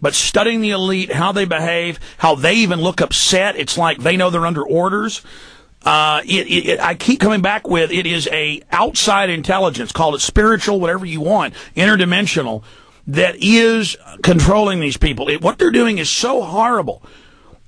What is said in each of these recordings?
but studying the elite, how they behave, how they even look upset. It's like they know they're under orders. I keep coming back with it is a outside intelligence, call it spiritual, whatever you want, interdimensional, that is controlling these people. What they're doing is so horrible.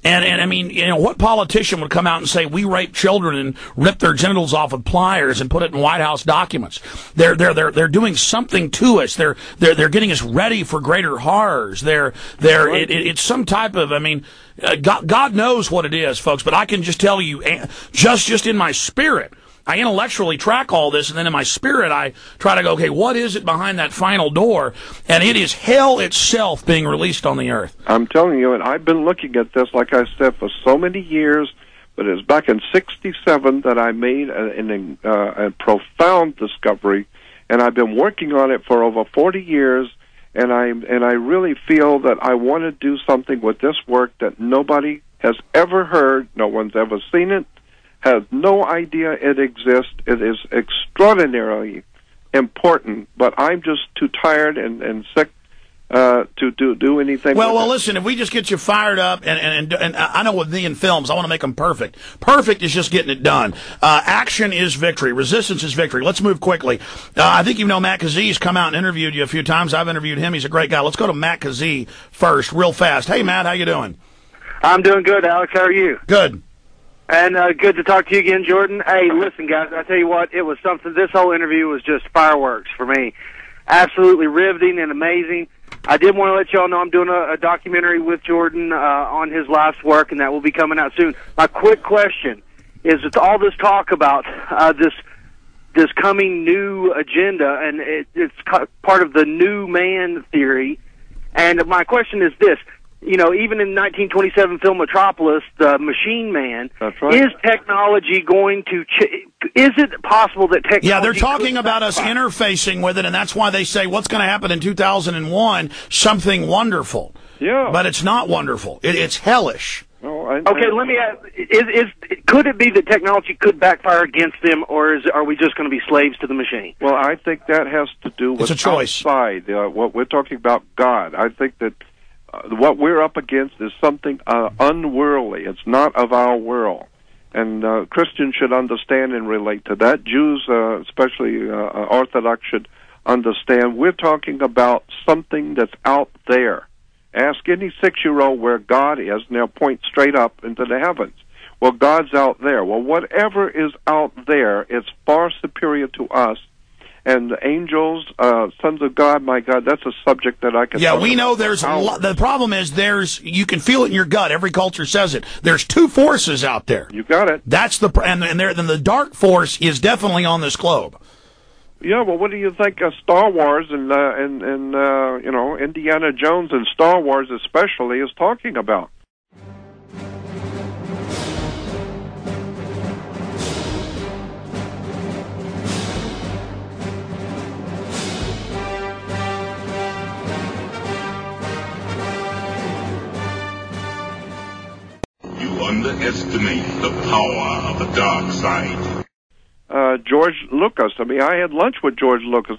And I mean, you know, what politician would come out and say we rape children and rip their genitals off with pliers and put it in White House documents? They're doing something to us. They're getting us ready for greater horrors. It's some type of, I mean, God knows what it is, folks. But I can just tell you, just in my spirit, I intellectually track all this, and then in my spirit, I try to go, okay, what is it behind that final door? And it is hell itself being released on the earth. I'm telling you, and I've been looking at this, like I said, for so many years, but it was back in '67 that I made a profound discovery, and I've been working on it for over 40 years, and I really feel that I want to do something with this work that nobody has ever heard, no one's ever seen it, has no idea it exists. It is extraordinarily important, but I'm just too tired and sick to do anything. Well, listen, if we just get you fired up, and I know with me in films, I want to make them perfect. Perfect is just getting it done. Action is victory. Resistance is victory. Let's move quickly. I think you know Matt Kazie's come out and interviewed you a few times. I've interviewed him. He's a great guy. Let's go to Matt Kazie first, real fast. Hey, Matt, how you doing? I'm doing good, Alex. How are you? Good. And good to talk to you again, Jordan. Hey, listen, guys, I tell you what, it was something. This whole interview was just fireworks for me. Absolutely riveting and amazing. I did want to let you all know I'm doing a documentary with Jordan on his life's work, and that will be coming out soon. My quick question is, with all this talk about this coming new agenda, and it's part of the new man theory, and my question is this. You know, even in 1927 film Metropolis, the Machine Man, that's right. Is technology going to is it possible that technology... Yeah, they're talking about us interfacing with it, and that's why they say, what's going to happen in 2001? Something wonderful. Yeah. But it's not wonderful. It's hellish. Okay, let me ask, could it be that technology could backfire against them, or are we just going to be slaves to the machine? Well, I think that has to do with it's a choice. Outside, what we're talking about, God. I think that what we're up against is something unworldly. It's not of our world. And Christians should understand and relate to that. Jews, especially Orthodox, should understand. We're talking about something that's out there. Ask any 6-year-old where God is, and they'll point straight up into the heavens. Well, God's out there. Well, whatever is out there is far superior to us. And the angels, sons of God, my God, that's a subject that I can... Yeah, we know there's a lot. The problem is you can feel it in your gut. Every culture says it. There's two forces out there. You got it. That's and the dark force is definitely on this globe. Yeah, well, what do you think of Star Wars and you know, Indiana Jones and Star Wars especially is talking about? Underestimate the power of the dark side. George Lucas. I mean, I had lunch with George Lucas.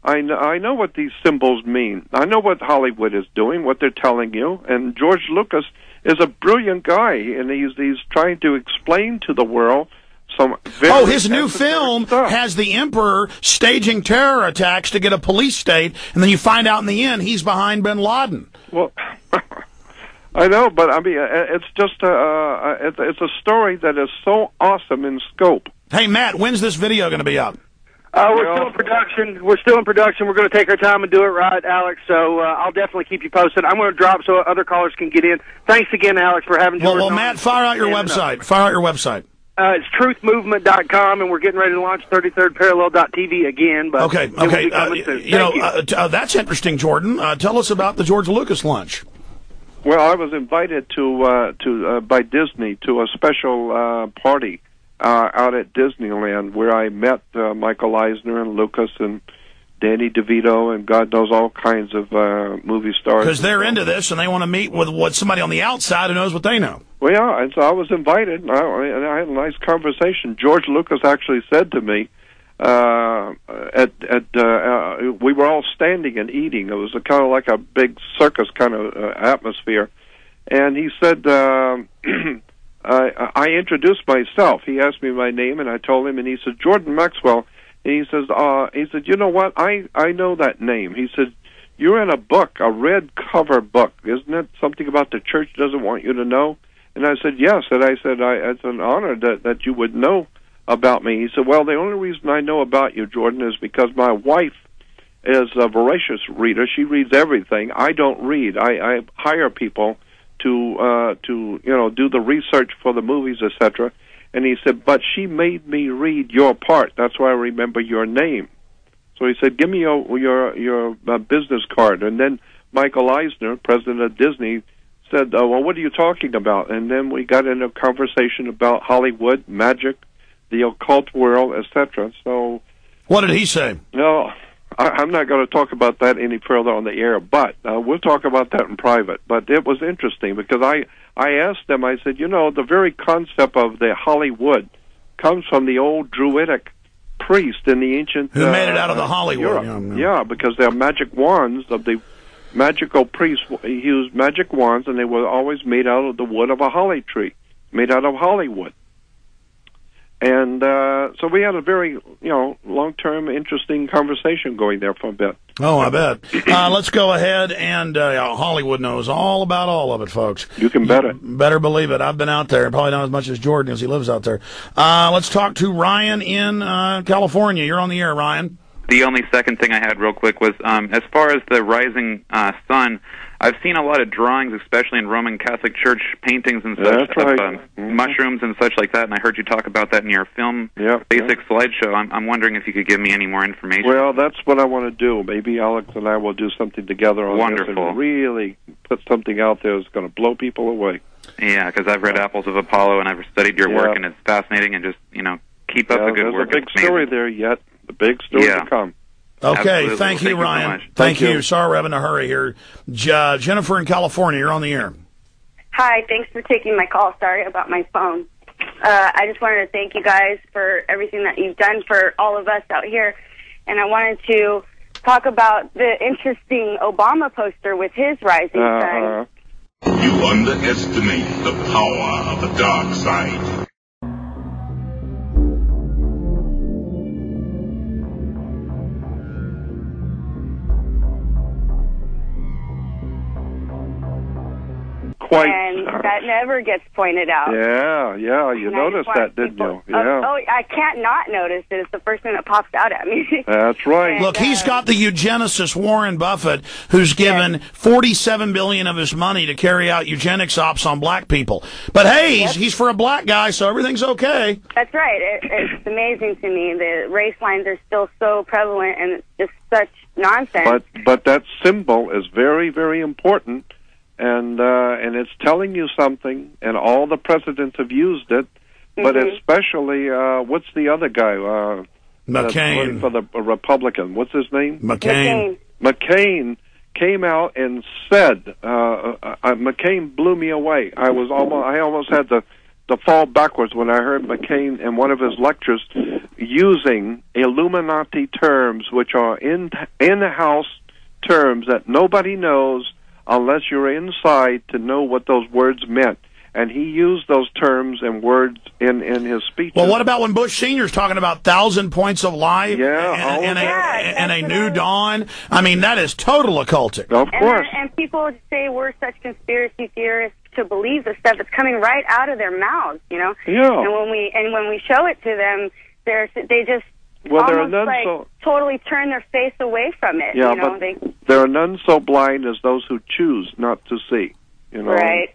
I know what these symbols mean. I know what Hollywood is doing, what they're telling you. And George Lucas is a brilliant guy, and he's trying to explain to the world some very his new film stuff. Has the emperor staging terror attacks to get a police state, and then you find out in the end he's behind bin Laden. Well, I know, but I mean, it's just it's a story that is so awesome in scope. Hey, Matt, when's this video going to be up? We're still in production. We're going to take our time and do it right, Alex. So I'll definitely keep you posted. I'm going to drop so other callers can get in. Thanks again, Alex, for having. Well, Matt, fire out your website. Fire out your website. It's truthmovement.com, and we're getting ready to launch 33rdparallel.tv again. But okay. You know, that's interesting, Jordan. Tell us about the George Lucas lunch. Well, I was invited by Disney to a special party out at Disneyland where I met Michael Eisner and Lucas and Danny DeVito and God knows all kinds of movie stars. Because they're into this and they want to meet with somebody on the outside who knows what they know. Well, yeah, and so I was invited, and I had a nice conversation. George Lucas actually said to me, we were all standing and eating. It was kind of like a big circus kind of atmosphere. And he said, I introduced myself. He asked me my name, and I told him, and he said, Jordan Maxwell. And he said, you know what? I know that name. He said, you're in a book, a red cover book. Isn't it something about the church doesn't want you to know? And I said, yes. And I said, it's an honor that you would know about me. He said, well, the only reason I know about you, Jordan, is because my wife is a voracious reader. She reads everything. I don't read. I hire people to do the research for the movies, etc. And he said, but she made me read your part. That's why I remember your name. So he said, give me your business card. And then Michael Eisner, president of Disney, said, well, what are you talking about? And then we got into a conversation about Hollywood, magic, the occult world, etc. So, what did he say? No, I'm not going to talk about that any further on the air, but we'll talk about that in private. But it was interesting because I asked them, I said, the very concept of the Hollywood comes from the old Druidic priest in the ancient... Who made it out of the Hollywood. Yeah, because they're magic wands of the magical priests. Used magic wands, and they were always made out of the wood of a holly tree, made out of Hollywood. And so we had a very, long-term, interesting conversation going there for a bit. Oh, I bet. Let's go ahead and Hollywood knows all about all of it, folks. You can bet it. Better believe it. I've been out there. Probably not as much as Jordan as he lives out there. Let's talk to Ryan in California. You're on the air, Ryan. The only second thing I had real quick was, as far as the rising sun, I've seen a lot of drawings, especially in Roman Catholic Church paintings and such, of mushrooms and such like that, and I heard you talk about that in your film basic slideshow. I'm wondering if you could give me any more information. Well, that's what I want to do. Maybe Alex and I will do something together on this and really put something out there that's going to blow people away. Yeah, because I've read Apples of Apollo, and I've studied your work, and it's fascinating, and just, keep up the good work. There's a big story there yet. The big story to come. Okay, absolutely. Thank you, Ryan. So Thank you. Sorry we're having a hurry here. Jennifer in California, you're on the air. Hi, thanks for taking my call. Sorry about my phone. I just wanted to thank you guys for everything that you've done for all of us out here. And I wanted to talk about the interesting Obama poster with his rising sun. You underestimate the power of the dark side. And that never gets pointed out. Yeah, you noticed that, didn't you? Yeah. Oh, I can't not notice it. It's the first thing that pops out at me. That's right. And, look, he's got the eugenicist Warren Buffett, who's given $47 billion of his money to carry out eugenics ops on black people. But hey, he's for a black guy, so everything's okay. That's right. It's amazing to me. The race lines are still so prevalent, and it's just such nonsense. But that symbol is very, very important. And it's telling you something, and all the presidents have used it, but especially, what's the other guy? McCain. For the Republican. What's his name? McCain. McCain came out and said, McCain blew me away. I almost had to fall backwards when I heard McCain in one of his lectures using Illuminati terms, which are in-house terms that nobody knows unless you're inside to know what those words meant. And he used those terms and words in his speeches. Well, what about when Bush Sr.'s talking about 1,000 points of light and a new dawn? I mean, that is total occultic. Of course. And people say we're such conspiracy theorists to believe the stuff that's coming right out of their mouths, Yeah. And when we show it to them, they just totally turn their face away from it. Yeah, but there are none so blind as those who choose not to see. Right.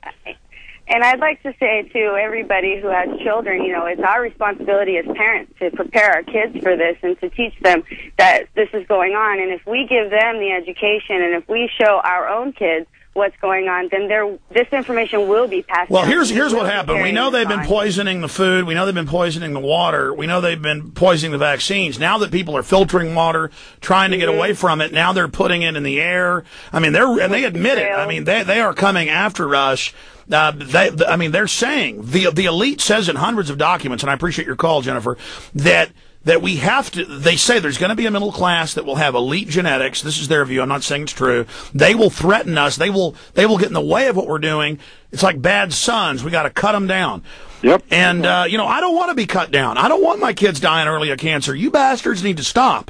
And I'd like to say to everybody who has children, it's our responsibility as parents to prepare our kids for this and to teach them that this is going on. And if we give them the education and if we show our own kids what's going on, then this information will be passed on. Well, here's what happened. We know they've been poisoning the food. We know they've been poisoning the water. We know they've been poisoning the vaccines. Now that people are filtering water, trying to get away from it, now they're putting it in the air. I mean, they admit it. I mean, they are coming after us. They're saying, the elite says in hundreds of documents, and I appreciate your call, Jennifer, that that we have to, they say there's going to be a middle class that will have elite genetics. This is their view. I'm not saying it's true. They will threaten us. They will get in the way of what we're doing. It's like bad sons. We got to cut them down. Yep. And, you know, I don't want to be cut down. I don't want my kids dying early of cancer. You bastards need to stop.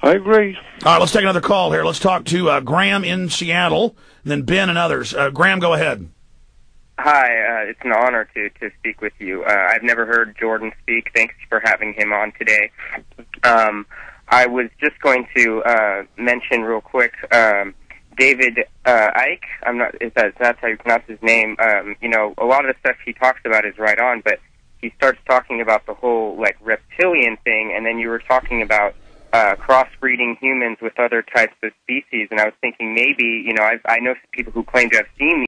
I agree. All right, let's take another call here. Let's talk to Graham in Seattle, and then Ben and others. Graham, go ahead. Hi, it's an honor to speak with you. I've never heard Jordan speak. Thanks for having him on today. I was just going to mention real quick, David Icke. I'm not if that's how you pronounce his name. You know, a lot of the stuff he talks about is right on, but he starts talking about the whole like reptilian thing, and then you were talking about crossbreeding humans with other types of species, and I was thinking maybe, you know, I know some people who claim to have seen